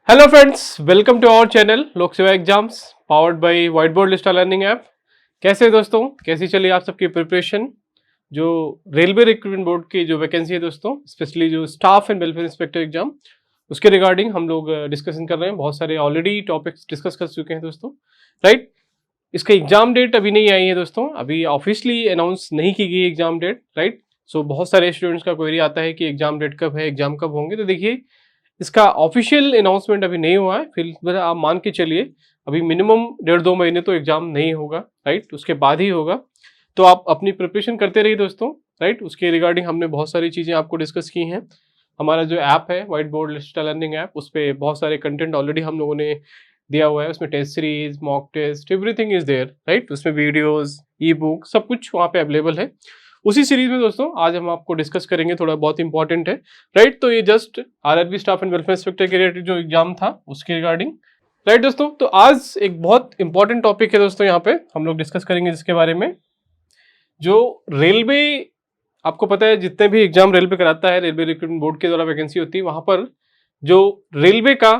Hello friends, welcome to our channel Lok Seva exams powered by white board लिस्टा learning app. कैसे दोस्तों, कैसी चली आप सबकी प्रिपरेशन? जो रेलवे रिक्रूटमेंट बोर्ड की जो वैकेंसी है दोस्तों, स्पेशली जो staff and welfare inspector exam, उसके रिगार्डिंग हम लोग डिस्कशन कर रहे हैं। बहुत सारे ऑलरेडी टॉपिक्स डिस्कस कर चुके हैं दोस्तों, राइट। इसका एग्जाम डेट अभी नहीं आई है दोस्तों, अभी ऑफिशियली अनाउंस नहीं की गई एग्जाम डेट, राइट। सो बहुत सारे स्टूडेंट्स का क्वेरी आता है कि एग्जाम डेट कब है, एग्जाम कब होंगे। तो देखिए, इसका ऑफिशियल अनाउंसमेंट अभी नहीं हुआ है, फिर आप मान के चलिए अभी मिनिमम 1.5-2 महीने तो एग्जाम नहीं होगा, राइट। उसके बाद ही होगा। तो आप अपनी प्रिपरेशन करते रहिए दोस्तों, राइट। उसके रिगार्डिंग हमने बहुत सारी चीज़ें आपको डिस्कस की हैं। हमारा जो ऐप है व्हाइट बोर्ड लिस्टा लर्निंग ऐप, उस पर बहुत सारे कंटेंट ऑलरेडी हम लोगों ने दिया हुआ है। उसमें test series, mock test, everything is there, right. उसमें वीडियोस, ई बुक, सब कुछ वहाँ पे अवेलेबल है। उसी सीरीज में दोस्तों आज हम आपको डिस्कस करेंगे, थोड़ा बहुत इंपॉर्टेंट है, राइट। तो ये just RRB staff and welfare inspector के रिलेटेड जो एग्जाम था उसके रिगार्डिंग, राइट दोस्तों। तो आज एक बहुत इंपॉर्टेंट टॉपिक है दोस्तों, यहाँ पे हम लोग डिस्कस करेंगे जिसके बारे में, जो रेलवे, आपको पता है जितने भी एग्जाम रेलवे कराता है, रेलवे रिक्रूटमेंट बोर्ड के द्वारा वैकेंसी होती है, वहां पर जो रेलवे का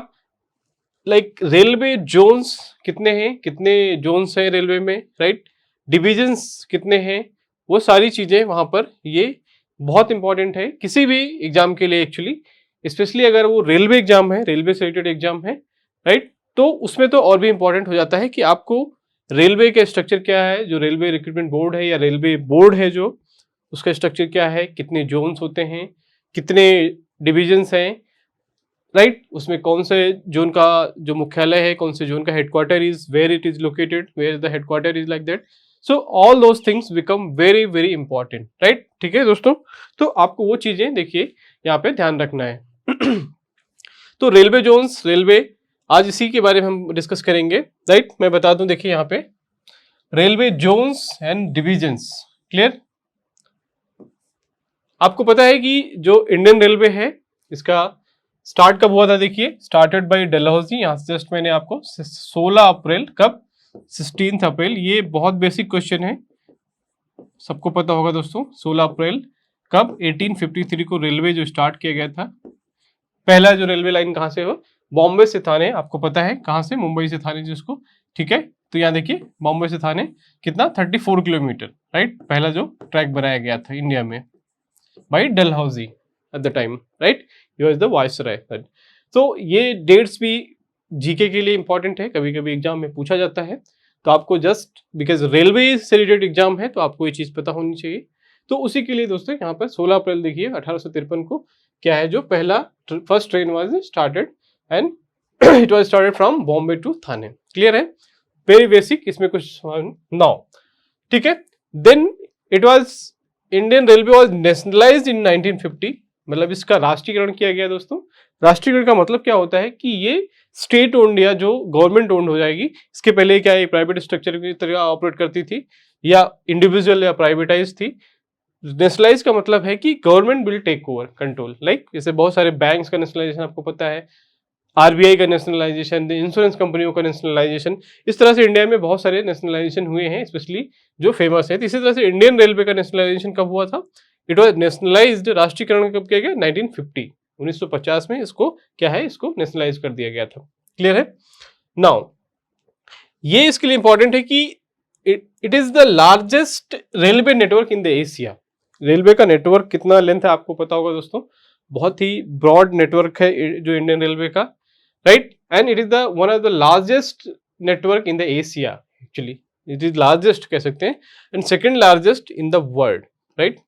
रेलवे जोन्स कितने हैं, कितने जोन्स हैं रेलवे में, राइट, डिविजन्स कितने हैं, वो सारी चीजें वहां पर ये बहुत इंपॉर्टेंट है किसी भी एग्जाम के लिए एक्चुअली, स्पेशली अगर वो रेलवे एग्जाम है, रेलवे से रिलेटेड एग्जाम है, राइट। तो उसमें तो और भी इंपॉर्टेंट हो जाता है कि आपको रेलवे का स्ट्रक्चर क्या है, जो रेलवे रिक्रूटमेंट बोर्ड है या रेलवे बोर्ड है जो, उसका स्ट्रक्चर क्या है, कितने जोन्स होते हैं, कितने डिविजन्स हैं, राइट। उसमें कौन से जोन का जो मुख्यालय है, कौन से जोन का headquarter is, where it is located, where the headquarter is, like that. So all those things become very very important, right. ठीक है दोस्तों, तो आपको वो चीजें देखिए यहाँ पे ध्यान रखना है। तो रेलवे जोन्स, रेलवे, आज इसी के बारे में हम डिस्कस करेंगे, राइट। मैं बता दूं, देखिए यहाँ पे railway zones and divisions, clear. आपको पता है कि जो इंडियन रेलवे है, इसका स्टार्ट कब हुआ था? देखिए, स्टार्टेड बाय डलहौजी। यहाँ से जस्ट मैंने आपको 16 अप्रैल, कब? 16 अप्रैल। ये बहुत बेसिक क्वेश्चन है, सबको पता होगा दोस्तों। 16 अप्रैल कब? 1853 को रेलवे जो स्टार्ट किया गया था। पहला जो रेलवे लाइन कहाँ से हो? बॉम्बे से थाने, आपको पता है कहाँ से? मुंबई से थाने जिसको, ठीक है। तो यहाँ देखिए, बॉम्बे से थाने कितना? 34 किलोमीटर, राइट। पहला जो ट्रैक बनाया गया था इंडिया में by Dalhousie at the time, right. He was the viceroy. तो ये डेट्स भी जीके के लिए इंपॉर्टेंट है, कभी कभी एग्जाम में पूछा जाता है। तो आपको जस्ट बिकॉज रेलवे से रिलेटेड एग्जाम है तो आपको ये चीज पता होनी चाहिए। तो उसी के लिए दोस्तों यहाँ पर 16 अप्रैल देखिए 1853 को क्या है, जो पहला first train was started and it was started from Bombay to Thane. Clear है? वेरी बेसिक, इसमें कुछ नाउ, ठीक है। Then it was, Indian railway was nationalised in 1950, मतलब इसका राष्ट्रीयकरण किया गया दोस्तों। राष्ट्रीयकरण का मतलब क्या होता है कि ये स्टेट ओन्ड या जो गवर्नमेंट ओन्ड हो जाएगी। इसके पहले क्या है, प्राइवेट स्ट्रक्चर की तरह ऑपरेट करती थी या इंडिविजुअल या प्राइवेटाइज थी। नेशनलाइज का मतलब है कि government will take over control, like जैसे बहुत सारे बैंक्स का नेशनलाइजेशन आपको पता है, आरबीआई का नेशनलाइजेशन, इंश्योरेंस कंपनियों का नेशनलाइजेशन। इस तरह से इंडिया में बहुत सारे नेशनलाइजेशन हुए हैं, स्पेशली जो फेमस है। इसी तरह से इंडियन रेलवे का नेशनलाइजेशन कब हुआ था? इट वाज नेशनलाइज्ड, राष्ट्रीयकरण कब किया गया? 1950, 1950 में इसको क्या है, इसको नेशनलाइज कर दिया गया था। क्लियर है? नाउ ये इसके लिए इंपॉर्टेंट है कि it is the largest railway network in the Asia. Railway का नेटवर्क कितना लेंथ है आपको पता होगा दोस्तों, बहुत ही ब्रॉड नेटवर्क है जो इंडियन रेलवे का, right. And it is the one of the largest network in the Asia, actually it is largest कह सकते हैं, and second largest in the world, right.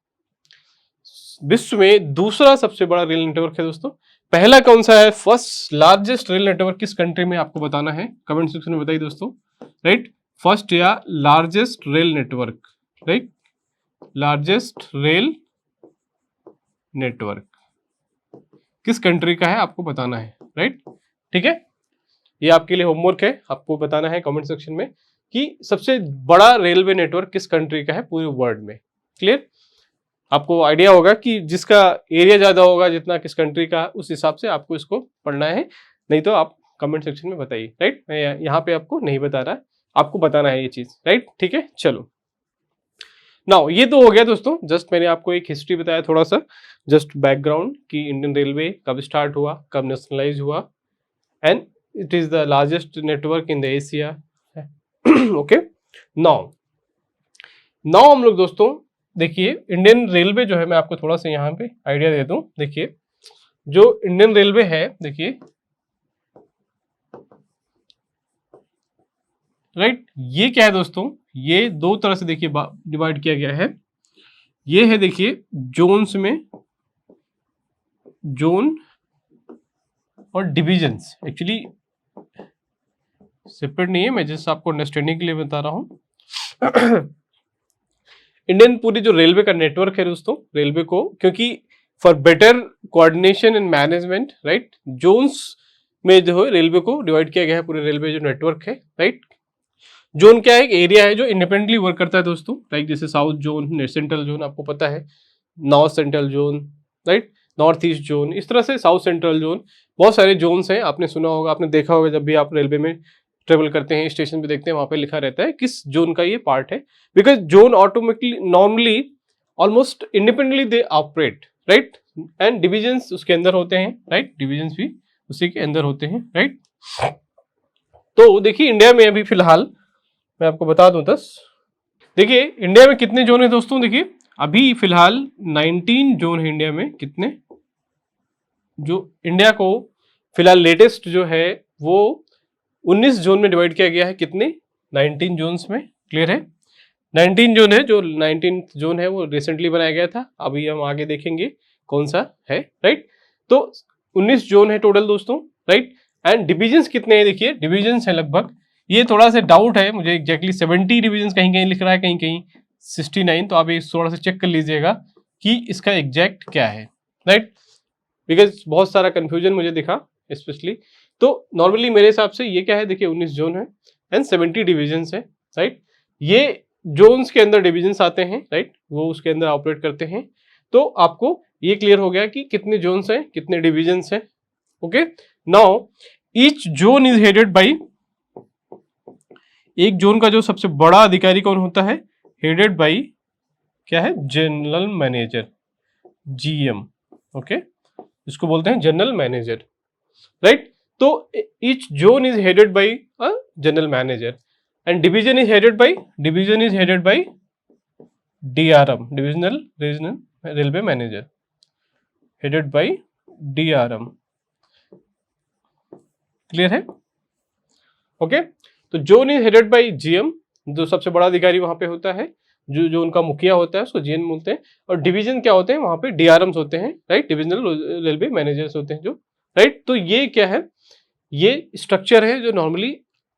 विश्व में दूसरा सबसे बड़ा रेल नेटवर्क है दोस्तों। पहला कौन सा है? फर्स्ट लार्जेस्ट रेल नेटवर्क किस कंट्री में, आपको बताना है, कमेंट सेक्शन में बताइए दोस्तों, राइट। फर्स्ट या largest rail network, right, largest rail network किस कंट्री का है आपको बताना है, राइट। ठीक है, ये आपके लिए होमवर्क है, आपको बताना है कमेंट सेक्शन में कि सबसे बड़ा रेलवे नेटवर्क किस कंट्री का है पूरे वर्ल्ड में। क्लियर? आपको आइडिया होगा कि जिसका एरिया ज्यादा होगा, जितना किस कंट्री का, उस हिसाब से आपको इसको पढ़ना है, नहीं तो आप कमेंट सेक्शन में बताइए, राइट। मैं यहाँ पे आपको नहीं बता रहा, आपको बताना है ये चीज, राइट। ठीक है, चलो नाउ ये तो हो गया दोस्तों, जस्ट मैंने आपको एक हिस्ट्री बताया, थोड़ा सा जस्ट बैकग्राउंड कि इंडियन रेलवे कब स्टार्ट हुआ, कब नेशनलाइज हुआ, and it is the largest network in the Asia. Okay, now हम लोग दोस्तों देखिए इंडियन रेलवे जो है, मैं आपको थोड़ा सा यहाँ पे आइडिया दे दूं। देखिए जो इंडियन रेलवे है, देखिए राइट, ये क्या है दोस्तों, ये दो तरह से देखिए डिवाइड किया गया है। ये है देखिए जोन्स में, जोन और डिविजन्स। एक्चुअली सेपरेट नहीं है, मैं जस्ट आपको अंडरस्टैंडिंग के लिए बता रहा हूं। इंडियन पूरी जो रेलवे का नेटवर्क है दोस्तों, रेलवे को क्योंकि for better coordination and management, right, zones में जो है रेलवे को डिवाइड किया गया है, पूरे रेलवे जो नेटवर्क है, राइट। जोन क्या है, एक एरिया है जो इंडिपेंडेंटली वर्क करता है दोस्तों, राइट, जैसे साउथ जोन, सेंट्रल जोन आपको पता है, north central zone, right, north east zone, इस तरह से साउथ सेंट्रल जोन, बहुत सारे जोन्स हैं। आपने सुना होगा, आपने देखा होगा, जब भी आप रेलवे में ट्रेवल करते हैं, स्टेशन पे देखते हैं, वहां पे लिखा रहता है किस जोन का ये पार्ट है, because zone automatically normally almost independently they operate, right, and divisions उसके अंदर होते हैं, राइट, डिविजन्स भी उसी के अंदर होते हैं, राइट। तो देखिए इंडिया में अभी फिलहाल मैं आपको बता दूं 10, देखिए इंडिया में कितने जोन है दोस्तों, देखिए अभी फिलहाल 19 जोन है इंडिया में। कितने, जो इंडिया को फिलहाल लेटेस्ट जो है वो 19 जोन में डिवाइड किया गया है। कितने, 19 जोन्स में, क्लियर है। 19 जोन है, जो 19 जोन है वो रिसेंटली बनाया गया था, अभी हम आगे देखेंगे कौन सा है, राइट। तो 19 जोन है टोटल दोस्तों, राइट। एंड डिविजन्स कितने हैं, देखिए डिविजन्स है लगभग, ये थोड़ा सा डाउट है मुझे, एग्जैक्टली 70 डिविजन्स कहीं कहीं लिख रहा है, कहीं कहीं 69, तो आप ये थोड़ा सा चेक कर लीजिएगा कि इसका एग्जैक्ट क्या है, राइट, बिकॉज बहुत सारा कंफ्यूजन मुझे दिखा स्पेशली। तो नॉर्मली मेरे हिसाब से ये क्या है, देखिए 19 जोन है एंड 70 डिविजन्स है, राइट। ये जोन्स के अंदर डिविजन्स आते हैं, राइट, वो उसके अंदर ऑपरेट करते हैं। तो आपको ये क्लियर हो गया कि कितने जोन्स हैं, कितने डिविजन्स हैं। Okay, now each zone is headed by, एक जोन का जो सबसे बड़ा अधिकारी कौन होता है, हेडेड बाय क्या है, जनरल मैनेजर, जीएम। ओके, इसको बोलते हैं जनरल मैनेजर, राइट। तो each zone is headed by a general manager and division is headed by DRM, divisional regional railway manager, headed by DRM, clear है। Okay, तो zone is headed by GM, जो सबसे बड़ा अधिकारी वहां पे होता है, जो उनका मुखिया होता है उसको जीएम बोलते हैं। और डिवीजन क्या होते हैं, वहां पे डीआरएम्स होते हैं, राइट, डिविजनल रेलवे मैनेजर्स होते हैं जो, राइट। तो ये क्या है, ये स्ट्रक्चर है जो नॉर्मली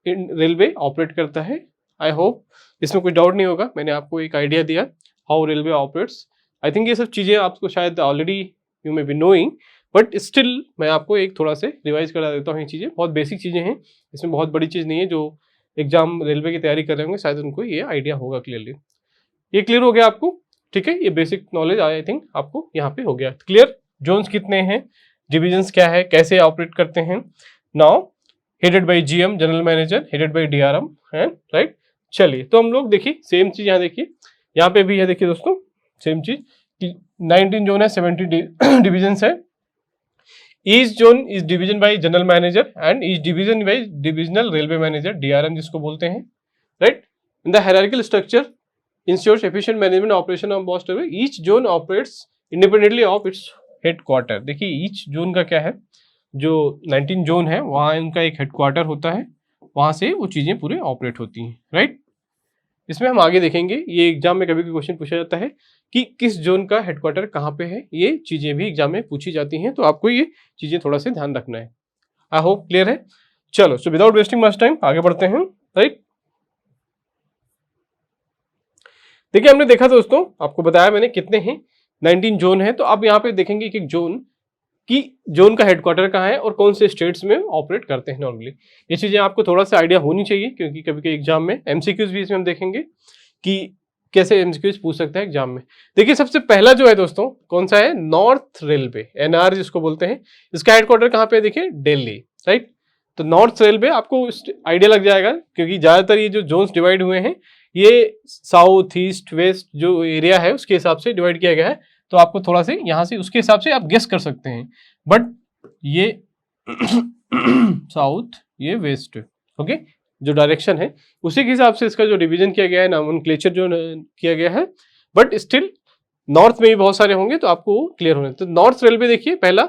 रेलवे ऑपरेट करता है। आई होप इसमें कोई डाउट नहीं होगा, मैंने आपको एक आइडिया दिया how railway operates. I think ये सब चीज़ें आपको शायद already you may be knowing, but still मैं आपको एक थोड़ा से रिवाइज करा देता हूँ। ये चीज़ें बहुत बेसिक चीज़ें हैं, इसमें बहुत बड़ी चीज़ नहीं है। जो एग्जाम रेलवे की तैयारी कर रहे होंगे शायद उनको ये आइडिया होगा क्लियरली। ये क्लियर हो गया आपको, ठीक है। ये बेसिक नॉलेज आई थिंक आपको यहाँ पे हो गया क्लियर। जोन्स कितने हैं, डिविजन्स क्या है, कैसे ऑपरेट करते हैं। Now headed by GM general manager, headed by DRM है, राइट। चलिए तो हम लोग देखिए सेम चीज यहाँ देखिए, यहाँ पे भी है देखिए दोस्तों सेम चीज कि 19 जोन है, 70 डिविजन्स है। Each zone is division bye general manager and each division bye divisional railway manager, DRM जिसको बोलते हैं, right. In the hierarchical structure ensures efficient management operation of vast railway. Each zone operates independently of its headquarter. देखिए each zone का क्या है, जो 19 zone है वहाँ इनका एक हेडक्वार्टर होता है, वहाँ से वो चीज़ें पूरे ऑपरेट होती हैं, राइट। इसमें हम आगे देखेंगे, ये एग्जाम में कभी भी क्वेश्चन पूछा जाता है कि किस जोन का हेडक्वार्टर कहाँ पे है, ये चीज़ें भी एग्जाम में पूछी जाती हैं, तो आपको ये चीज़ें थोड़ा सा ध्यान रखना है। आई होप क्लियर है। चलो so without wasting much time आगे बढ़ते हैं, राइट। देखिए हमने देखा दोस्तों, आपको बताया मैंने कितने हैं, 19 जोन है। तो आप यहाँ पे देखेंगे एक जोन की जोन का हेडक्वार्टर कहाँ है और कौन से स्टेट्स में ऑपरेट करते हैं नॉर्मली। ये चीजें आपको थोड़ा सा आइडिया होनी चाहिए, क्योंकि कभी कभी एग्जाम में एमसीक्यूज भी इसमें हम देखेंगे कि कैसे एमसीक्यूज पूछ सकता है एग्जाम में। देखिए सबसे पहला जो है दोस्तों कौन सा है, नॉर्थ रेलवे, एनआर जिसको बोलते हैं। इसका हेडक्वार्टर कहाँ पे, देखिए दिल्ली, राइट। तो नॉर्थ रेलवे आपको आइडिया लग जाएगा, क्योंकि ज्यादातर ये जो जोन्स डिवाइड हुए हैं ये साउथ ईस्ट वेस्ट जो एरिया है उसके हिसाब से डिवाइड किया गया है। तो आपको थोड़ा से यहाँ से उसके हिसाब से आप गेस कर सकते हैं, बट ये साउथ, ये वेस्ट। ओके, जो डायरेक्शन है उसी के हिसाब से इसका जो डिवीजन किया गया है, नॉमेनक्लेचर जो किया गया है, बट स्टिल नॉर्थ में भी बहुत सारे होंगे तो आपको क्लियर होने। तो नॉर्थ रेलवे देखिए, पहला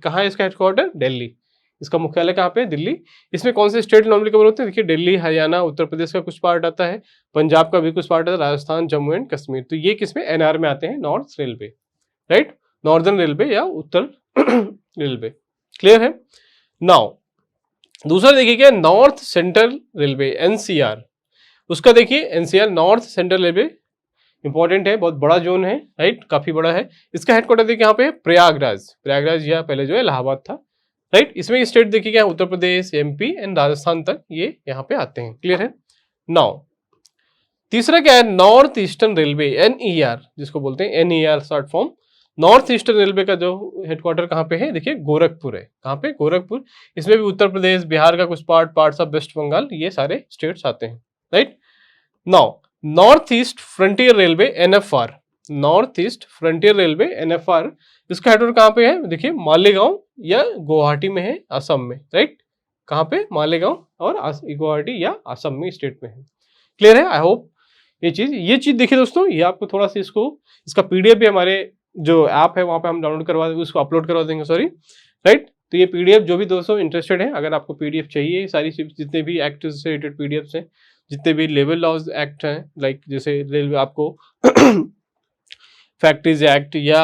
कहाँ है इसका हेडक्वार्टर, दिल्ली। इसका मुख्यालय कहाँ पे, दिल्ली। इसमें कौन से स्टेट नॉर्मली कवर होते हैं, देखिए दिल्ली, हरियाणा, उत्तर प्रदेश का कुछ पार्ट आता है, पंजाब का भी कुछ पार्ट आता है, राजस्थान, जम्मू एंड कश्मीर। तो ये किसमें, एनआर में आते हैं, north railway, right, northern railway या उत्तर रेलवे। क्लियर है। नाउ दूसरा देखिए क्या, नॉर्थ सेंट्रल रेलवे, एनसीआर। उसका देखिए NCR, north central railway, important है, बहुत बड़ा जोन है, राइट, काफी बड़ा है। इसका हेडक्वार्टर देखिए यहाँ पे प्रयागराज, प्रयागराज या पहले जो है इलाहाबाद था, राइट। इसमें स्टेट देखिए क्या, उत्तर प्रदेश, एमपी एंड राजस्थान तक ये यहाँ पे आते हैं। क्लियर है। नाउ तीसरा क्या है, नॉर्थ ईस्टर्न रेलवे, एनईआर जिसको बोलते हैं, NER short form. North eastern railway का जो हेडक्वार्टर कहाँ पे है, देखिए गोरखपुर है। कहाँ पे, गोरखपुर। इसमें भी उत्तर प्रदेश, बिहार का कुछ पार्ट्स ऑफ वेस्ट बंगाल, ये सारे स्टेट्स आते हैं, right. Now north east frontier railway, NFR, north east frontier railway, NFR. इसका हेडक्वार्टर कहाँ पे है, देखिए मालेगांव या गुवाहाटी में है, असम में, राइट। कहाँ पे, मालेगांव और गुवाहाटी या असम में, स्टेट में है। क्लियर है। आई होप ये चीज देखिए दोस्तों, ये आपको थोड़ा सा इसका पीडीएफ भी हमारे जो ऐप है वहाँ पे हम डाउनलोड करवा देंगे, उसको अपलोड करवा देंगे, सॉरी, राइट। तो ये पीडीएफ जो भी दोस्तों इंटरेस्टेड है, अगर आपको पीडीएफ चाहिए, सारी जितने भी एक्ट से रिलेटेड पीडीएफ हैं, जितने भी लेबर लॉज एक्ट हैं, लाइक जैसे रेलवे आपको फैक्ट्रीज एक्ट या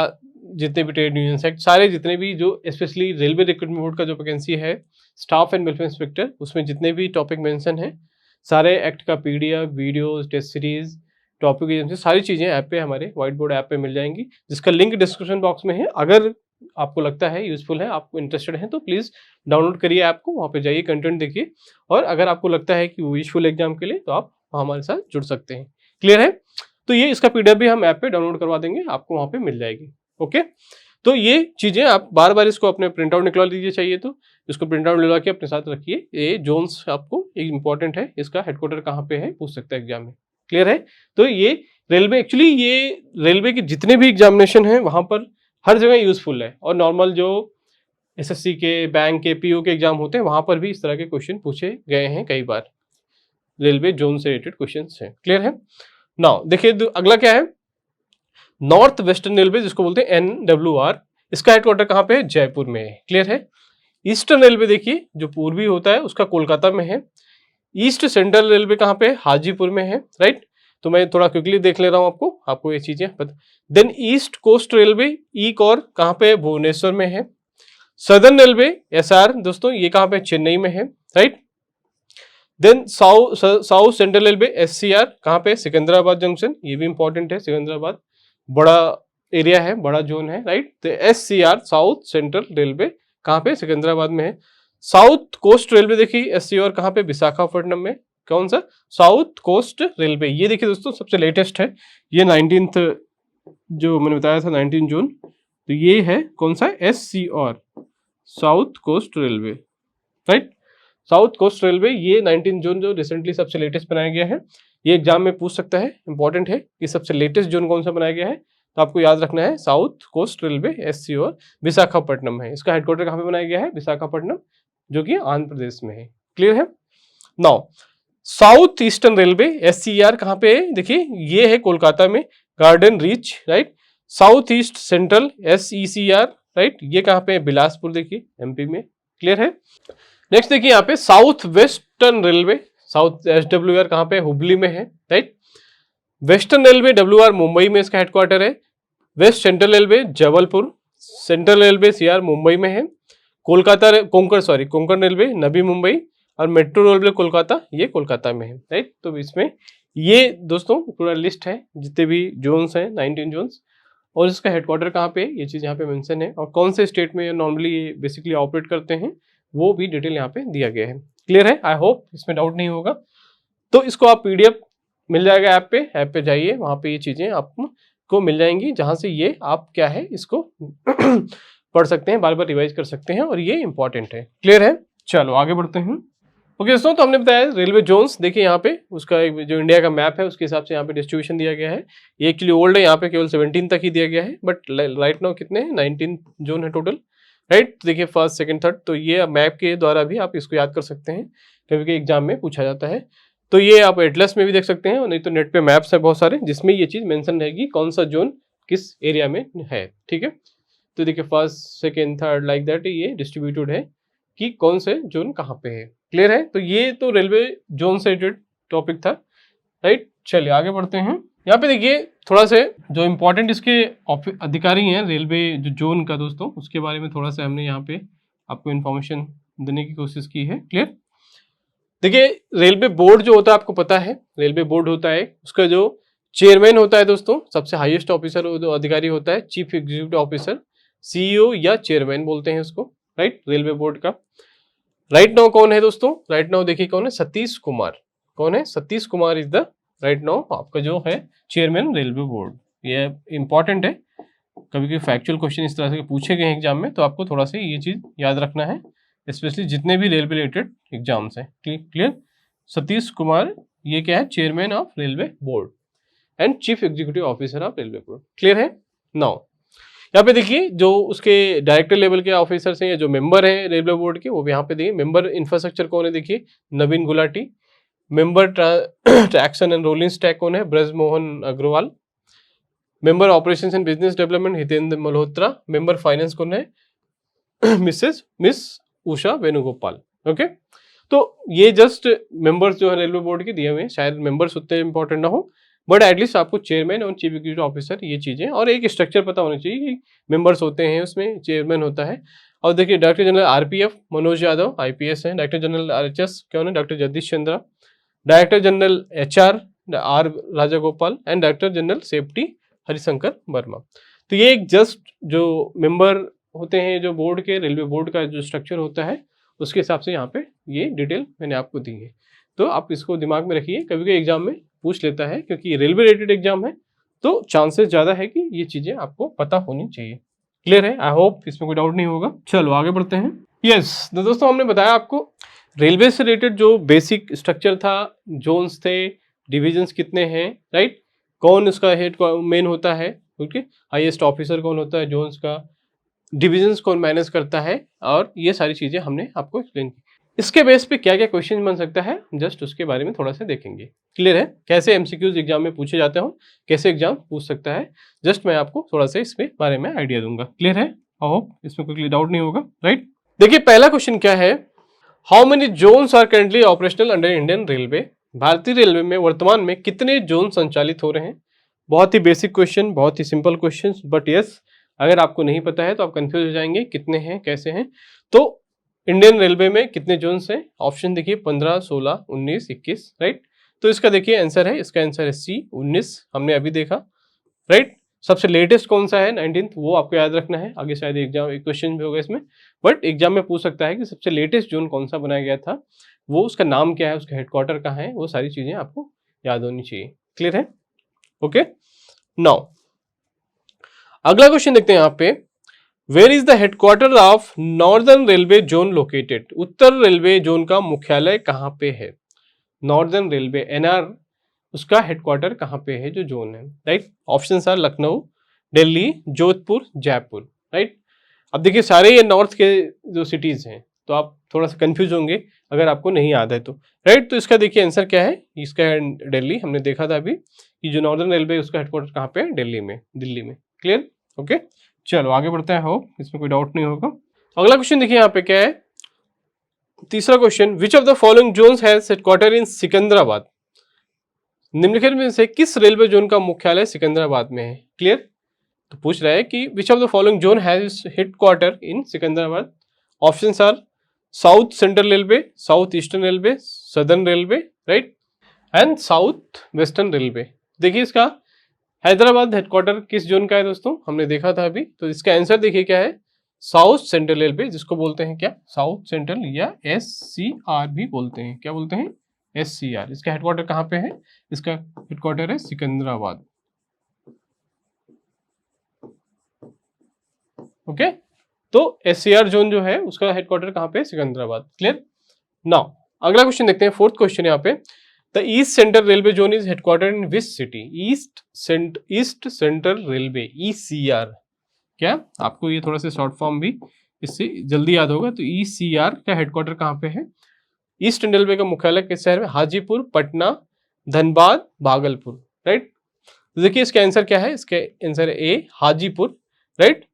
जितने भी ट्रेड यूनियंस एक्ट, सारे जितने भी जो स्पेशली रेलवे रिक्रूटमेंट बोर्ड का जो वैकेंसी है स्टाफ एंड वेलफेयर इंस्पेक्टर, उसमें जितने भी टॉपिक मेंशन है, सारे एक्ट का PDF, videos, test series, topic agency, सारी चीज़ें ऐप पे, हमारे व्हाइट बोर्ड ऐप पे मिल जाएंगी, जिसका लिंक डिस्क्रिप्शन बॉक्स में है। अगर आपको लगता है यूजफुल है, आपको इंटरेस्टेड है, तो प्लीज़ डाउनलोड करिए ऐप को, वहाँ पे जाइए, कंटेंट देखिए, और अगर आपको लगता है कि वो यूजफुल एग्जाम के लिए, तो आप हमारे साथ जुड़ सकते हैं। क्लियर है। तो ये इसका पीडीएफ भी हम ऐप पे डाउनलोड करवा देंगे, आपको वहाँ पे मिल जाएगी। ओके, तो ये चीज़ें आप बार बार इसको अपने प्रिंट आउट निकलवा लीजिए, चाहिए तो इसको प्रिंट आउट निकलवा के अपने साथ रखिए। ये जोन्स आपको एक इंपॉर्टेंट है, इसका हेडक्वार्टर कहाँ पे है पूछ सकता है एग्जाम में। क्लियर है। तो ये रेलवे, एक्चुअली ये रेलवे के जितने भी एग्जामिनेशन हैं वहाँ पर हर जगह यूजफुल है, और नॉर्मल जो एसएससी के, बैंक के, पीओ के एग्जाम होते हैं वहाँ पर भी इस तरह के क्वेश्चन पूछे गए हैं कई बार, रेलवे जोन से रिलेटेड क्वेश्चन हैं। क्लियर है। नाउ देखिए अगला क्या है, नॉर्थ वेस्टर्न रेलवे जिसको बोलते हैं एनडब्ल्यूआर। इसका हेडक्वार्टर कहाँ पे है, जयपुर में है। क्लियर है। ईस्टर्न रेलवे देखिए जो पूर्वी होता है उसका कोलकाता में है। ईस्ट सेंट्रल रेलवे कहाँ पे है, हाजीपुर में है, राइट। तो मैं थोड़ा क्विकली देख ले रहा हूँ, आपको ये चीजें पता। देन ईस्ट कोस्ट रेलवे, ई कोर कहाँ पे है, भुवनेश्वर में है। सदर्न रेलवे, एसआर दोस्तों, ये कहाँ पे, चेन्नई में है, right. Then south central railway, SCR, कहाँ पे, सिकंदराबाद जंक्शन, ये भी इंपॉर्टेंट है, सिकंदराबाद बड़ा एरिया है, बड़ा जोन है, राइट। तो एससीआर, साउथ सेंट्रल रेलवे, कहाँ पे, सिकंदराबाद में है। साउथ कोस्ट रेलवे देखिए एससीआर कहाँ पे, विशाखापट्टनम में। कौन सा, साउथ कोस्ट रेलवे। ये देखिए दोस्तों सबसे लेटेस्ट है, ये 19th जो मैंने बताया था 19 जून, तो ये है कौन सा, SCR, south coast railway, right. South coast railway, ये 19 जून जो रिसेंटली सबसे लेटेस्ट बनाया गया है। ये एग्जाम में पूछ सकता है, इंपॉर्टेंट है कि सबसे लेटेस्ट जोन कौन सा बनाया गया है, तो आपको याद रखना है south coast railway, SCR, Visakhapatnam है। इसका हेडक्वार्टर कहाँ पे बनाया गया है, विशाखापट्टनम, जो कि आंध्र प्रदेश में है। क्लियर है। Now south eastern railway, SCR कहाँ पे है, देखिए ये है कोलकाता में, garden reach, right. South east central, SECR, right, ये कहाँ पे है, बिलासपुर देखिए, एमपी में। क्लियर है। नेक्स्ट देखिए यहाँ पे south western railway, south SWR कहाँ पे, हुबली में है, right. Western railway WR Mumbai में इसका हेडक्वार्टर है। West central railway Jabalpur, central railway CR Mumbai में है। कोंकण रेलवे नवी मुंबई, और मेट्रो रेलवे कोलकाता, ये कोलकाता में है, राइट। तो इसमें ये दोस्तों पूरा लिस्ट है जितने भी जोन्स हैं, 19 जोन्स, और इसका हेडक्वार्टर कहाँ पे, ये चीज़ यहाँ पे मेंशन है, और कौन से स्टेट में नॉर्मली बेसिकली ऑपरेट करते हैं वो भी डिटेल यहाँ पे दिया गया है। क्लियर है। आई होप इसमें डाउट नहीं होगा। तो इसको आप पीडीएफ मिल जाएगा ऐप पे जाइए, वहाँ पे ये चीज़ें आपको मिल जाएंगी, जहाँ से ये आप क्या है इसको पढ़ सकते हैं, बार बार रिवाइज कर सकते हैं, और ये इंपॉर्टेंट है। क्लियर है। चलो आगे बढ़ते हैं। ओके दोस्तों, तो हमने बताया रेलवे जोन्स, देखिए यहाँ पे उसका जो इंडिया का मैप है उसके हिसाब से यहाँ पे डिस्ट्रीब्यूशन दिया गया है। ये एक्चुअली ओल्ड है, यहाँ पे केवल 17 तक ही दिया गया है, बट राइट नाउ कितने हैं, 19 जोन है टोटल। राइट। देखिए फर्स्ट सेकंड थर्ड, तो ये मैप के द्वारा भी आप इसको याद कर सकते हैं, कभी कभी एग्जाम में पूछा जाता है। तो ये आप एटलस में भी देख सकते हैं, नहीं तो नेट पे मैप्स है बहुत सारे जिसमें ये चीज मेंशन रहेगी कौन सा जोन किस एरिया में है। ठीक है, तो देखिए first second third like that ये डिस्ट्रीब्यूटेड है कि कौन से जोन कहाँ पे है। क्लियर है, तो ये तो रेलवे जोन से रिलेटेड टॉपिक था। राइट, चलिए आगे बढ़ते हैं। यहाँ पे देखिए थोड़ा से जो इम्पोर्टेंट इसके अधिकारी हैं रेलवे जो जोन का दोस्तों, उसके बारे में थोड़ा सा हमने यहाँ पे आपको इन्फॉर्मेशन देने की कोशिश की है। क्लियर, देखिए रेलवे बोर्ड जो होता है आपको पता है, रेलवे बोर्ड होता है उसका जो चेयरमैन होता है दोस्तों, सबसे हाईएस्ट ऑफिसर अधिकारी होता है चीफ एग्जीक्यूटिव ऑफिसर, सीईओ या चेयरमैन बोलते हैं उसको। राइट, रेलवे बोर्ड का राइट नाउ कौन है दोस्तों? राइट नाउ देखिए कौन है, सतीश कुमार। कौन है? Satish Kumar is the right now आपका जो है चेयरमैन रेलवे बोर्ड। ये इंपॉर्टेंट है, कभी कभी फैक्चुअल क्वेश्चन इस तरह से पूछे गए एग्जाम में, तो आपको थोड़ा सा ये चीज याद रखना है, स्पेशली जितने भी रेलवे रिलेटेड एग्जाम्स हैं। क्लियर, सतीश कुमार ये क्या है, chairman of railway board and chief executive officer of railway board. Clear है। नाउ यहाँ पे देखिए जो उसके डायरेक्टर लेवल के ऑफिसर्स हैं या जो मेंबर हैं रेलवे बोर्ड के, वो भी यहाँ पे देखिए। मेंबर इंफ्रास्ट्रक्चर कौन है? देखिए Naveen Gulati. Member traction and rolling stock कौन है? Brajmohan Agrawal. Member operations and business development Hitendra Malhotra. Member finance कौन है? मिस उषा वेणुगोपाल। ओके, तो ये जस्ट मेंबर्स जो है रेलवे बोर्ड के दिए हुए हैं, शायद मेंबर्स उतने इंपॉर्टेंट ना हो, बट एटलीस्ट आपको चेयरमैन और चीफ एग्जीक्यूटिव ऑफिसर ये चीजें और एक स्ट्रक्चर पता होना चाहिए कि मेंबर्स होते हैं उसमें, चेयरमैन होता है। और देखिए director general RPF Manoj Yadav IPS है। डायरेक्टर जनरल आरएचएस कौन है? Doctor Jagdish Chandra. Director general HR R Rajagopal and director general safety Harishankar Verma. तो ये एक जस्ट जो मेंबर होते हैं जो बोर्ड के, रेलवे बोर्ड का जो स्ट्रक्चर होता है उसके हिसाब से यहाँ पे ये डिटेल मैंने आपको दी है। तो आप इसको दिमाग में रखिए, कभी कभी एग्जाम में पूछ लेता है, क्योंकि रेलवे रिलेटेड एग्जाम है तो चांसेस ज्यादा है कि ये चीजें आपको पता होनी चाहिए। क्लियर है, आई होप इसमें कोई डाउट नहीं होगा। चलो आगे बढ़ते हैं। यस, तो दोस्तों हमने बताया आपको रेलवे से रिलेटेड जो बेसिक स्ट्रक्चर था, जोन्स थे, डिविजन्स कितने हैं, राइट, कौन उसका हेड मेन होता है, ओके, हाईएस्ट ऑफिसर कौन होता है जोन्स का, डिविजन्स कौन मैनेज करता है, और ये सारी चीजें हमने आपको एक्सप्लेन की। इसके बेस पे क्या क्या क्वेश्चन बन सकता है, जस्ट उसके बारे में थोड़ा सा देखेंगे। क्लियर है, कैसे एमसीक्यूज एग्जाम में पूछे जाते हो, कैसे एग्जाम पूछ सकता है, जस्ट मैं आपको थोड़ा सा इसके बारे में आइडिया दूंगा। क्लियर है, आई होप इसमें कोई डाउट नहीं होगा। राइट, देखिए पहला क्वेश्चन क्या है, how many zones are currently operational under Indian railway? भारतीय रेलवे में वर्तमान में कितने जोन संचालित हो रहे हैं? बहुत ही बेसिक क्वेश्चन, बहुत ही सिंपल क्वेश्चन, बट यस अगर आपको नहीं पता है तो आप कंफ्यूज हो जाएंगे कितने हैं कैसे हैं। तो इंडियन रेलवे में कितने जोन्स हैं? ऑप्शन देखिए 15, 16, 19, 21। राइट, तो इसका देखिए आंसर है, इसका आंसर है सी 19, हमने अभी देखा। राइट, सबसे लेटेस्ट कौन सा है 19th, वो आपको याद रखना है, आगे शायद एग्जाम एक क्वेश्चन भी होगा इसमें, बट एग्जाम में पूछ सकता है कि सबसे लेटेस्ट जोन कौन सा बनाया गया था, वो उसका नाम क्या है, उसका हेडक्वार्टर कहाँ है, वो सारी चीजें आपको याद होनी चाहिए। क्लियर है, ओके। नाउ अगला क्वेश्चन देखते हैं यहाँ पे, where is the headquarter of northern railway zone located? उत्तर रेलवे जोन का मुख्यालय कहाँ पे है? नॉर्दर्न रेलवे एनआर उसका हेडक्वार्टर कहाँ पे है जो जोन है? Right, options are Lucknow, Delhi, Jodhpur, Jaipur. Right, अब देखिए सारे ये नॉर्थ के जो सिटीज हैं, तो आप थोड़ा सा कंफ्यूज होंगे अगर आपको नहीं याद है तो। राइट, तो इसका देखिए आंसर क्या है, इसका है दिल्ली। हमने देखा था अभी कि जो नॉर्दर्न रेलवे उसका हेडक्वार्टर कहाँ पे है, दिल्ली में, दिल्ली में। क्लियर, ओके, चलो आगे बढ़ते हैं, हो इसमें कोई डाउट नहीं होगा। अगला क्वेश्चन देखिए यहाँ पे क्या है, तीसरा question, which of the following zones has headquarter in Secunderabad? निम्नलिखित में से किस रेलवे जोन का मुख्यालय सिकंदराबाद में है? क्लियर, तो पूछ रहा है कि which of the following zone has headquarter in Secunderabad? Options are south central railway, south eastern railway, southern railway, right, and south western railway. देखिए इसका हैदराबाद हेडक्वार्टर किस जोन का है दोस्तों, हमने देखा था अभी, तो इसका आंसर देखिए क्या है, साउथ सेंट्रल रेलवे, जिसको बोलते हैं क्या, साउथ सेंट्रल, या SCR भी बोलते हैं, क्या बोलते हैं, SCR। इसका हेडक्वार्टर कहाँ पे है? इसका हेडक्वार्टर है सिकंदराबाद। ओके, तो SCR जोन जो है उसका हेडक्वार्टर कहाँ पे है? सिकंदराबाद। क्लियर, नाउ अगला क्वेश्चन देखते हैं, फोर्थ क्वेश्चन यहाँ पे, the east central railway zone is headquarter in which city? East central railway ECR, क्या आपको ये थोड़ा सा शॉर्ट फॉर्म भी इससे जल्दी याद होगा। तो ECR का हेडक्वार्टर कहाँ पे है? ईस्ट इंडियन रेलवे का मुख्यालय किस शहर में? हाजीपुर, पटना, धनबाद, भागलपुर, राइट। तो देखिए इसका आंसर क्या है? इसका answer A Hajipur, right.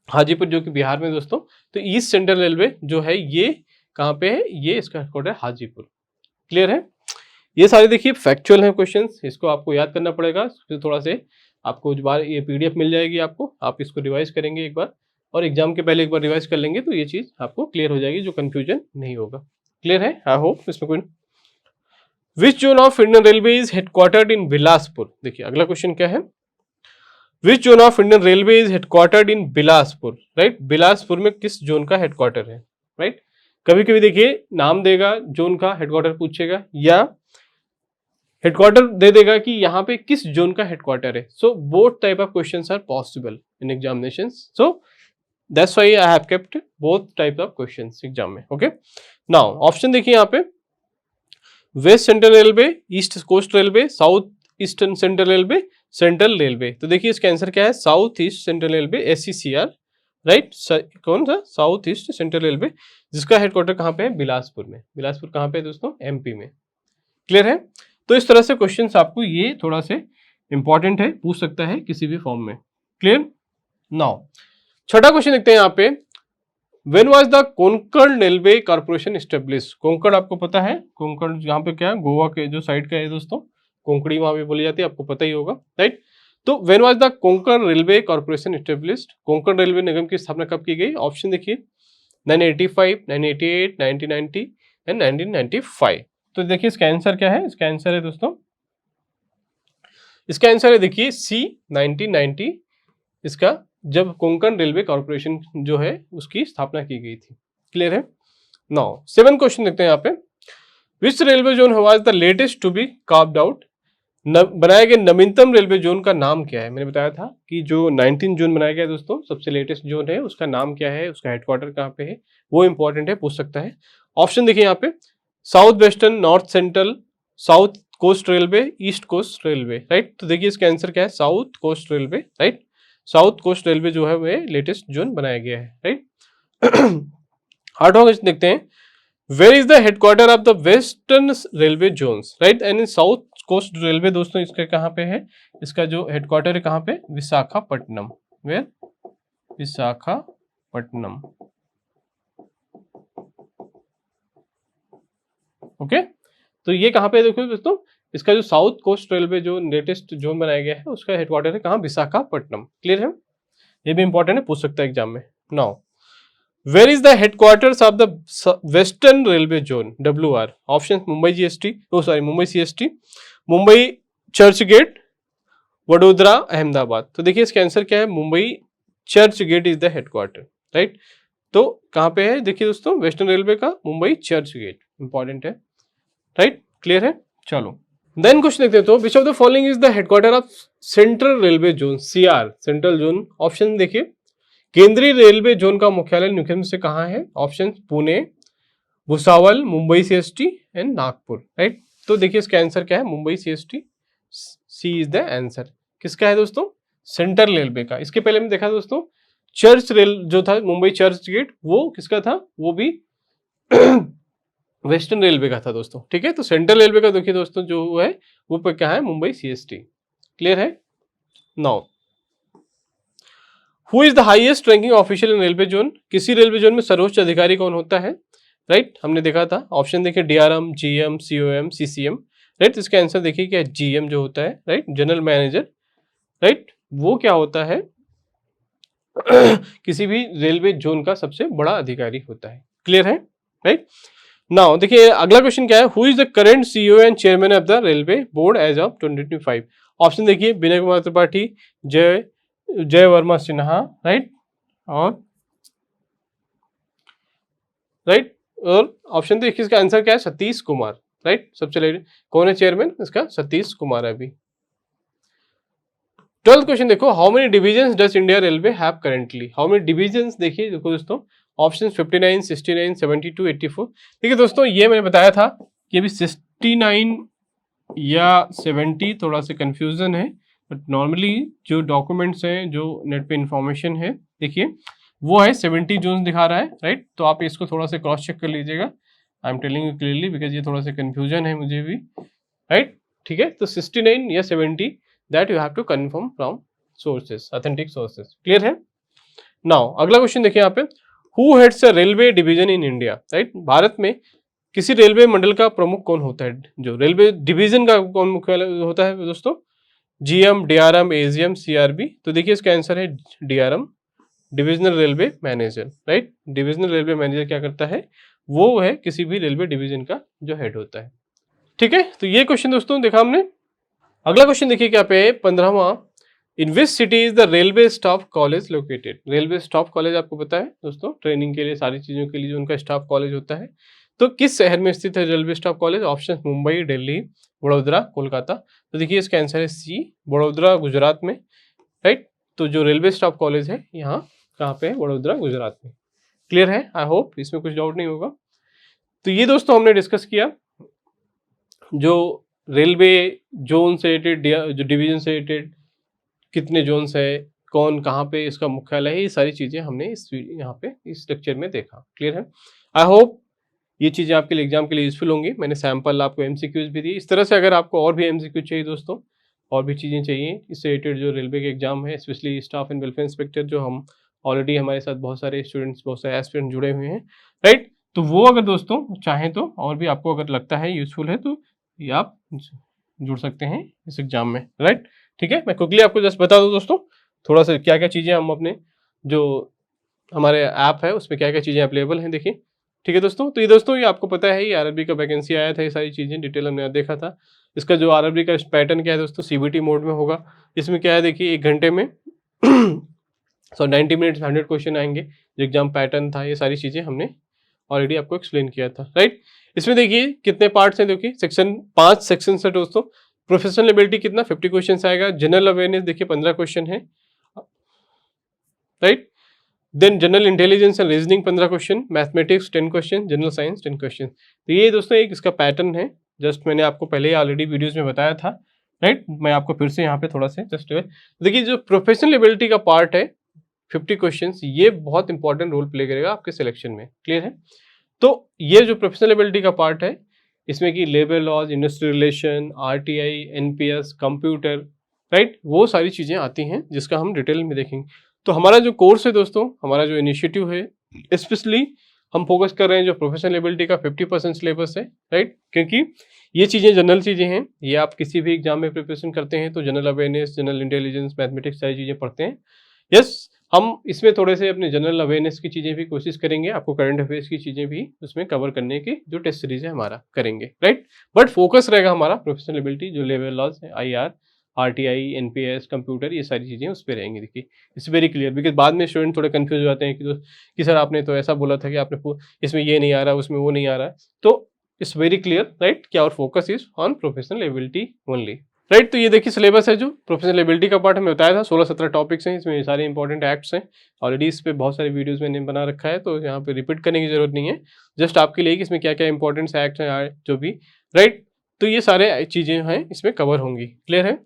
Hajipur जो कि बिहार में दोस्तों। तो ईस्ट सेंट्रल रेलवे जो है ये कहाँ पे है? ये इसका हेडक्वार्टर हाजीपुर। क्लियर है? ये सारे देखिए फैक्चुअल हैं क्वेश्चंस, इसको आपको याद करना पड़ेगा। फिर थोड़ा से आपको जो बार ये PDF मिल जाएगी आपको, आप इसको रिवाइज करेंगे एक बार और एग्जाम के पहले एक बार रिवाइज कर लेंगे तो ये चीज़ आपको क्लियर हो जाएगी, जो कंफ्यूजन नहीं होगा। क्लियर है? आई होप इसमें कोई। Which zone of Indian railway is headquartered in Bilaspur? देखिए अगला क्वेश्चन क्या है? Which zone of Indian railway is headquartered in Bilaspur? Right, Bilaspur में किस जोन का हेडक्वार्टर है? राइट, कभी कभी देखिए नाम देगा जोन का, हेडक्वार्टर पूछेगा या हेडक्वार्टर दे देगा कि यहाँ पे किस जोन का हेडक्वार्टर है। So both type of questions are possible in examinations, so that's why I have kept both type of questions exam में। ओके, नाउ ऑप्शन देखिए यहाँ पे, west central railway, east coast railway, south eastern central railway, central railway. तो देखिए इसका answer क्या है? South east central railway, SECR, right. कौन सा? साउथ ईस्ट सेंट्रल रेलवे, जिसका हेडक्वार्टर कहाँ पे है? बिलासपुर में। बिलासपुर कहाँ पे है दोस्तों? MP में। क्लियर है? तो इस तरह से क्वेश्चंस आपको ये थोड़ा से इंपॉर्टेंट है, पूछ सकता है किसी भी फॉर्म में। क्लियर? नाउ छठा क्वेश्चन देखते हैं यहाँ पे, when was the Konkan railway corporation establish? Konkan आपको पता है, कोंकण यहाँ पे क्या है? गोवा के जो साइड का है दोस्तों, कोंकणी वहां पे बोली जाती है, आपको पता ही होगा, राइट। तो when was the Konkan railway corporation established? Konkan railway निगम की स्थापना कब की गई? ऑप्शन देखिए, 985, 988, 1990 एंड 1995। तो देखिए इसका आंसर क्या है? इसका आंसर है दोस्तों, इसका आंसर है देखिए C, 1990, इसका जब कोंकण रेलवे कॉर्पोरेशन जो है उसकी स्थापना की गई थी। क्लियर है? नाउ 7 क्वेश्चन देखते हैं यहाँ पे, which railway zone was the latest to be carved out? बनाया गया नवीनतम रेलवे जोन का नाम क्या है? मैंने बताया था कि जो 19 जून बनाया गया दोस्तों, सबसे लेटेस्ट जोन है, उसका नाम क्या है, उसका हेडक्वार्टर कहाँ पे है, वो इंपॉर्टेंट है, पूछ सकता है। ऑप्शन देखिए यहाँ पे, south western, north central, south coast railway, east coast railway, right. तो देखिए इसका आंसर क्या है? South coast railway, right. South coast railway जो है वो लेटेस्ट जोन बनाया गया है, राइट। 8वां क्वेश्चन देखते हैं, where is the headquarter of the western railway zones? Right, and south coast railway दोस्तों इसका कहाँ पे है? इसका जो हेडक्वार्टर है कहाँ पे? विशाखापट्टनम। वेयर? विशाखापट्टनम। ओके, तो ये कहाँ पे देखो दोस्तों, इसका जो साउथ कोस्ट रेलवे जो लेटेस्ट जोन बनाया गया है उसका हेडक्वार्टर है कहाँ? विशाखापट्टनम। क्लियर है? ये भी इंपॉर्टेंट है, पूछ सकता है एग्जाम में। Now where is the headquarters of the western railway zone? WR। Option Mumbai GST, Mumbai CST, Mumbai Churchgate, Vadodara, Ahmedabad. तो देखिए इसका आंसर क्या है? Mumbai Churchgate is the headquarter, right. तो कहाँ पे है देखिए दोस्तों, वेस्टर्न रेलवे का मुंबई चर्च गेट, इंपॉर्टेंट है, राइट। क्लियर है? चलो देन क्वेश्चन देखते हैं, तो which of the following is the headquarter of central railway zone? CR, central zone. Option देखिए, केंद्रीय रेलवे जोन का मुख्यालय निम्न से कहाँ है? Option Pune, Bhusawal, Mumbai CST and Nagpur, right. तो देखिए इसका आंसर क्या है? Mumbai CST, C is the answer. किसका है दोस्तों? सेंट्रल रेलवे का। इसके पहले में देखा दोस्तों, चर्च रेल जो था मुंबई चर्च गेट, वो किसका था? वो भी वेस्टर्न रेलवे का था दोस्तों, ठीक है। तो सेंट्रल रेलवे का देखिए दोस्तों जो है वो पे क्या है? मुंबई CST। क्लियर है? Now who is the highest ranking official in railway zone? किसी रेलवे जोन में सर्वोच्च अधिकारी कौन होता है? राइट, हमने देखा था। ऑप्शन देखिए, DRM, GM, COM, CCM, right. इसका आंसर देखिए क्या है? GM जो होता है, राइट, जनरल मैनेजर, राइट। वो क्या होता है? किसी भी रेलवे जोन का सबसे बड़ा अधिकारी होता है। क्लियर है? राइट। नाउ देखिए अगला क्वेश्चन क्या है, who is the current CEO and chairman of the railway board as of 2025? Option देखिए, विनय कुमार त्रिपाठी, जय वर्मा सिन्हा, राइट, और ऑप्शन देखिए इसका आंसर क्या है? सतीश कुमार, राइट। सबसे लेटेस्ट कौन है चेयरमैन? इसका सतीश कुमार है अभी। 12th क्वेश्चन देखो, how many divisions does India railway have currently? How many divisions देखिए देखो दोस्तों, ऑप्शन 59, 69, 72, 84। ठीक है दोस्तों, ये मैंने बताया था कि अभी 69 या 70 थोड़ा सा कंफ्यूजन है, बट नॉर्मली जो डॉक्यूमेंट्स हैं, जो नेट पे इंफॉर्मेशन है, देखिए वो है 70 जोन दिखा रहा है, राइट। तो आप इसको थोड़ा सा क्रॉस चेक कर लीजिएगा, I am telling you clearly because ये थोड़ा सा कंफ्यूजन है मुझे भी, राइट। ठीक है, तो 69 या 70 that you have to confirm from sources, authentic sources. Clear है। नाउ अगला क्वेश्चन देखिए यहाँ पे, who heads a railway division in India, right. भारत में किसी रेलवे मंडल का प्रमुख कौन होता है, जो रेलवे डिवीजन का कौन मुख्य होता है दोस्तों, जीएम, डीआरएम, एजीएम, सीआरबी। तो देखिए इसका आंसर है DRM, divisional railway manager, right. Divisional railway manager क्या करता है, वो है किसी भी रेलवे डिवीजन का जो हेड होता है। ठीक है, तो ये क्वेश्चन दोस्तों देखा हमने। अगला क्वेश्चन देखिए क्या पे 15वां, in which city is the railway staff college located. Railway staff college आपको पता है दोस्तों, ट्रेनिंग के लिए सारी चीजों के लिए जो उनका स्टाफ कॉलेज होता है, तो किस शहर में स्थित है railway staff college, option Mumbai, Delhi, Vadodara, Kolkata. तो देखिए इसका आंसर है सी, बड़ोदरा, गुजरात में, राइट। तो जो रेलवे स्टाफ कॉलेज है यहाँ कहाँ पे है, बड़ोदरा, गुजरात में। क्लियर है, आई होप इसमें कुछ डाउट नहीं होगा। तो ये दोस्तों हमने डिस्कस किया जो रेलवे जोन से रिलेटेड, जो डिवीजन से रिलेटेड, कितने जोन्स है, कौन कहाँ पे इसका मुख्यालय है, ये सारी चीजें हमने इस यहाँ पे इस लेक्चर में देखा। क्लियर है, आई होप ये चीजें आपके लिए एग्जाम के लिए यूजफुल होंगी। मैंने सैंपल आपको एमसीक्यूज भी दिए। इस तरह से अगर आपको और भी एमसीक्यू चाहिए दोस्तों, और भी चीजें चाहिए इससे रिलेटेड जो रेलवे के एग्जाम है, specially staff and welfare inspector, जो हम ऑलरेडी हमारे साथ बहुत सारे स्टूडेंट्स, बहुत सारे एस्पिरेंट जुड़े हुए हैं, राइट। तो वो अगर दोस्तों चाहें तो और भी आपको अगर लगता है यूजफुल है तो ये आप जुड़ सकते हैं इस एग्जाम में, राइट। ठीक है, मैं क्विकली आपको जस्ट बता दूं दोस्तों थोड़ा सा क्या क्या चीज़ें हम अपने जो हमारे ऐप है उसमें क्या क्या चीज़ें अवेलेबल हैं, देखिए। ठीक है दोस्तों, तो ये दोस्तों ये आपको पता है, ये आरआरबी का वैकेंसी आया था, ये सारी चीज़ें डिटेल हमने देखा था। इसका जो आरआरबी का पैटर्न क्या है दोस्तों, सीबीटी मोड में होगा। इसमें क्या है देखिए, 1 घंटे में 90 मिनट्स 100 क्वेश्चन आएंगे। जो एग्जाम पैटर्न था, ये सारी चीज़ें हमने ऑलरेडी आपको एक्सप्लेन किया था, राइट। इसमें देखिए कितने पार्ट्स हैं, देखिए 5 सेक्शन है दोस्तों। प्रोफेशनल एबिलिटी कितना 50 क्वेश्चन आएगा। जनरल अवेयरनेस देखिए 15 क्वेश्चन है, right. Then general intelligence and reasoning 15 question, mathematics 10 question, general science 10 question. तो ये दोस्तों एक इसका पैटर्न है, जस्ट मैंने आपको पहले ही ऑलरेडी वीडियोस में बताया था, राइट। मैं आपको फिर से यहाँ पे थोड़ा सा जस्ट देखिए, जो प्रोफेशनल एबिलिटी का पार्ट है 50 क्वेश्चन, ये बहुत इंपॉर्टेंट रोल प्ले करेगा आपके सिलेक्शन में। क्लियर है, तो ये जो प्रोफेशनल एबिलिटी का पार्ट है, इसमें कि labour laws, industry relation, RTI, NPS, computer, right, वो सारी चीज़ें आती हैं जिसका हम डिटेल में देखेंगे। तो हमारा जो कोर्स है दोस्तों, हमारा जो इनिशिएटिव है, स्पेशली हम फोकस कर रहे हैं जो प्रोफेशनल एबिलिटी का 50% सिलेबस है, राइट। क्योंकि ये चीज़ें जनरल चीज़ें हैं, ये आप किसी भी एग्जाम में प्रिपरेशन करते हैं तो general awareness, general intelligence, mathematics सारी चीज़ें पढ़ते हैं। यस, हम इसमें थोड़े से अपने जनरल अवेयरनेस की चीज़ें भी कोशिश करेंगे, आपको करंट अफेयर्स की चीज़ें भी उसमें कवर करने की जो टेस्ट सीरीज है हमारा करेंगे, राइट। बट फोकस रहेगा हमारा प्रोफेशनल एबिलिटी, जो लेबर लॉज है, आईआर, आरटीआई, एनपीएस, कंप्यूटर, ये सारी चीज़ें उस पर रहेंगी। देखिए इट्स वेरी क्लियर, बिकॉज बाद में स्टूडेंट थोड़े कंफ्यूज हो जाते हैं कि सर आपने तो ऐसा बोला था कि आपने इसमें ये नहीं आ रहा, उसमें वो नहीं आ रहा है। तो इट्स वेरी क्लियर, राइट, कि our focus is on professional ability only, right. तो ये देखिए सिलेबस है जो प्रोफेशनल एबिलिटी का पार्ट हमें बताया था, 16-17 टॉपिक्स हैं, इसमें सारे इंपॉर्टेंट एक्ट्स हैं। ऑलरेडी इस पे बहुत सारे वीडियोस मैंने बना रखा है, तो यहाँ पे रिपीट करने की जरूरत नहीं है, जस्ट आपके लिए कि इसमें क्या क्या इंपॉर्टेंट एक्ट्स हैं जो भी, राइट। तो ये सारे चीज़ें हैं इसमें कवर होंगी। क्लियर है,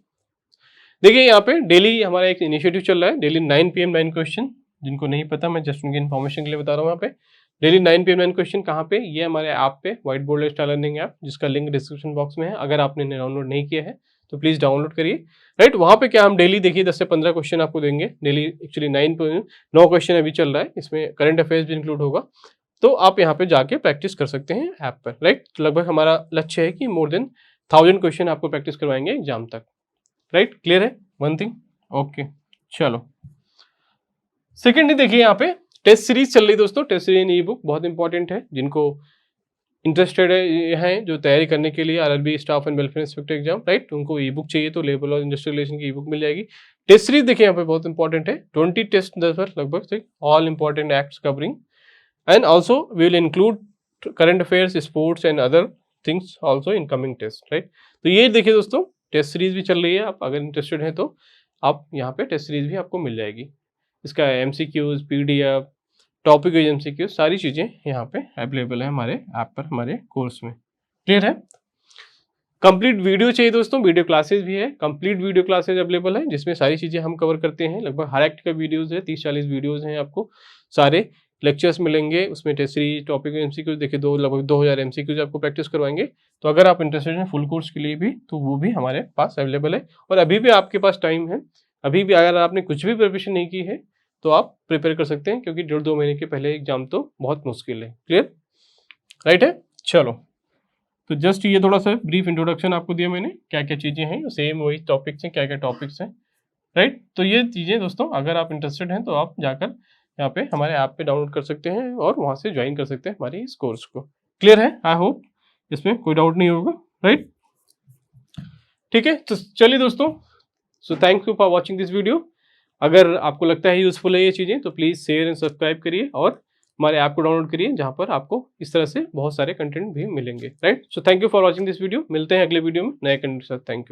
देखिए यहाँ पे डेली हमारा एक इनिशिएटिव चल रहा है, डेली 9 PM 9 क्वेश्चन। जिनको नहीं पता, मैं जस्ट उनकी इन्फॉर्मेशन के लिए बता रहा हूँ। यहाँ पे डेली 9 PM 9 क्वेश्चन कहाँ पे, ये हमारे ऐप पे, white board star learning app, जिसका लिंक डिस्क्रिप्शन बॉक्स में है। अगर आपने डाउनलोड नहीं किया है तो प्लीज डाउनलोड करिए, राइट। वहाँ पे क्या हम डेली देखिए 10 से 15 क्वेश्चन आपको देंगे डेली। एक्चुअली 9 क्वेश्चन अभी चल रहा है, इसमें करंट अफेयर्स भी इंक्लूड होगा। तो आप यहाँ पे जाके प्रैक्टिस कर सकते हैं ऐप पर, राइट। तो लगभग हमारा लक्ष्य है कि मोर देन 1000 क्वेश्चन आपको प्रैक्टिस करवाएंगे एग्जाम तक, राइट। क्लियर है वन थिंग, ओके। चलो सेकेंडली देखिए यहाँ पे टेस्ट सीरीज चल रही दोस्तों। टेस्ट सीरीज ई बुक बहुत इंपॉर्टेंट है, जिनको इंटरेस्टेड हैं जो तैयारी करने के लिए RRB staff and welfare inspector exam, right, उनको ई बुक चाहिए तो लेबर लॉ इंडस्ट्रियल रिलेशन की ई बुक मिल जाएगी। टेस्ट सीरीज देखिए यहाँ पे बहुत इंपॉर्टेंट है, 20 टेस्ट लगभग, all important acts covering, and also we will include current affairs, sports and other things also in coming test, right. तो ये देखिए दोस्तों टेस्ट सीरीज भी चल रही है, आप अगर इंटरेस्टेड हैं तो आप यहाँ पे टेस्ट सीरीज भी आपको मिल जाएगी। इसका MCQs, PDF, topic wise MCQ, सारी चीज़ें यहाँ पे अवेलेबल है हमारे ऐप पर, हमारे कोर्स में। क्लियर है, कंप्लीट वीडियो चाहिए दोस्तों, वीडियो क्लासेस भी है, कंप्लीट वीडियो क्लासेस अवेलेबल है, जिसमें सारी चीज़ें हम कवर करते हैं। लगभग हर एक्ट का वीडियोज़ है, 30-40 वीडियोज़ हैं आपको सारे लेक्चर्स मिलेंगे, उसमें टेस्ट सीरीज, टॉपिक एमसीक्यू देखिए लगभग 2000 एमसीक्यूज आपको प्रैक्टिस करवाएंगे। तो अगर आप इंटरेस्टेड हैं फुल कोर्स के लिए भी तो वो भी हमारे पास अवेलेबल है। और अभी भी आपके पास टाइम है, अभी भी अगर आपने कुछ भी प्रिपरेशन नहीं की है तो आप प्रिपेयर कर सकते हैं, क्योंकि 1.5-2 महीने के पहले एग्जाम तो बहुत मुश्किल है। क्लियर, राइट है। चलो, तो जस्ट ये थोड़ा सा ब्रीफ इंट्रोडक्शन आपको दिया मैंने, क्या क्या चीज़ें हैं, सेम वही टॉपिक्स हैं, क्या क्या टॉपिक्स हैं, राइट। तो ये चीज़ें दोस्तों अगर आप इंटरेस्टेड हैं तो आप जाकर यहाँ पे हमारे ऐप पे डाउनलोड कर सकते हैं और वहाँ से ज्वाइन कर सकते हैं हमारे इस कोर्स को। क्लियर है, आई होप इसमें कोई डाउट नहीं होगा, राइट। ठीक है, तो चलिए दोस्तों, so thank you for watching this video. अगर आपको लगता है यूजफुल है ये चीज़ें तो प्लीज़ शेयर एंड सब्सक्राइब करिए और हमारे ऐप को डाउनलोड करिए, जहाँ पर आपको इस तरह से बहुत सारे कंटेंट भी मिलेंगे, right. So thank you for watching this video, मिलते हैं अगले वीडियो में नए कंटेंट के साथ। Thank you.